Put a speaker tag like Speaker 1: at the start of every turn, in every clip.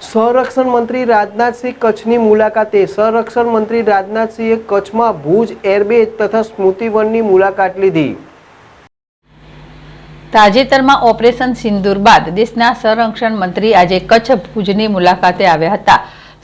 Speaker 1: સંરક્ષણ મંત્રી રાજનાથસિંહ કચ્છની મુલાકાતે। સંરક્ષણ મંત્રી રાજનાથસિંહે કચ્છમાં ભુજ એરબેઝ તથા સ્મૃતિવનની મુલાકાત લીધી।
Speaker 2: તાજેતરમાં ઓપરેશન સિંદૂર બાદ દેશના સંરક્ષણ મંત્રી આજે કચ્છ ભુજની મુલાકાતે આવ્યા હતા।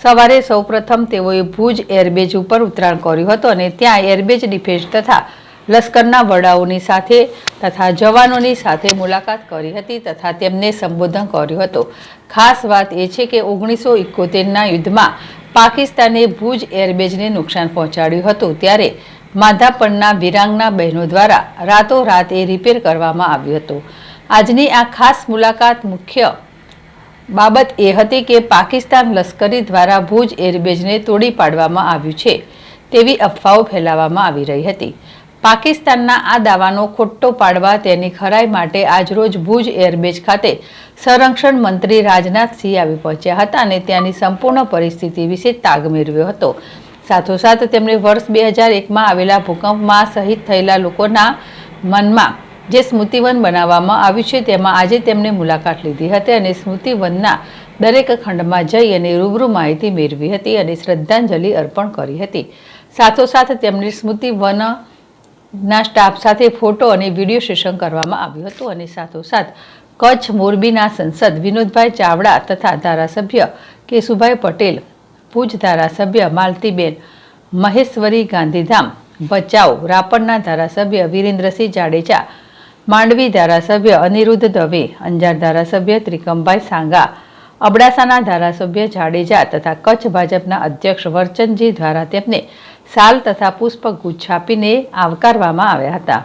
Speaker 2: સવારે સૌપ્રથમ તેઓએ ભુજ એરબેઝ ઉપર ઉતરાણ કર્યું હતું અને ત્યાં એરબેઝ ડિફેન્સ તથા લશ્કરના વડાઓની સાથે તથા જવાનોની સાથે મુલાકાત કરી હતી તથા તેમને સંબોધન કર્યું હતું। ખાસ વાત એ છે કે 1971ના યુદ્ધમાં પાકિસ્તાને ભુજ એરબેઝને નુકસાન પહોંચાડ્યું હતું, ત્યારે માધાપરના વિરાંગના બહેનો દ્વારા રાતોરાત એ રિપેર કરવામાં આવ્યું હતું। આજની આ ખાસ મુલાકાત મુખ્ય બાબત એ હતી કે પાકિસ્તાન લશ્કરી દ્વારા ભુજ એરબેઝને તોડી પાડવામાં આવ્યું છે તેવી અફવાઓ ફેલાવવામાં આવી રહી હતી। પાકિસ્તાનના આ દાવાનો ખોટો પાડવા તેની ખરાઈ માટે આજરોજ ભુજ એરબેઝ ખાતે સંરક્ષણ મંત્રી રાજનાથસિંહ આવી પહોંચ્યા હતા અને ત્યાંની સંપૂર્ણ પરિસ્થિતિ વિશે તાગ મેળવ્યો હતો। સાથોસાથ તેમણે વર્ષ 2001માં આવેલા ભૂકંપમાં શહીદ થયેલા લોકોના મનમાં જે સ્મૃતિવન બનાવવામાં આવ્યું છે તેમાં આજે તેમણે મુલાકાત લીધી હતી અને સ્મૃતિવનના દરેક ખંડમાં જઈ અને રૂબરૂ માહિતી મેળવી હતી અને શ્રદ્ધાંજલિ અર્પણ કરી હતી। સાથોસાથ તેમણે સ્મૃતિવનના સ્ટાફ સાથે ફોટો અને વિડીયો સેશન કરવામાં આવ્યું હતું અને સાથોસાથ કચ્છ મોરબીના સંસદ વિનોદભાઈ ચાવડા તથા ધારાસભ્ય કેશુભાઈ પટેલ, ભુજ ધારાસભ્ય માલતીબેન મહેશ્વરી ગાંધીધામ, ભચાઉ રાપરના ધારાસભ્ય વિરેન્દ્રસિંહ જાડેજા, માંડવી ધારાસભ્ય અનિરુદ્ધ દવે, અંજાર ધારાસભ્ય ત્રિકમભાઈ સાંગા, અબડાસાના ધારાસભ્ય જાડેજા તથા કચ્છ ભાજપના અધ્યક્ષ વરચંદજી દ્વારા તેમને શાલ તથા પુષ્પગુચ્છ આપીને આવકારવામાં આવ્યા હતા।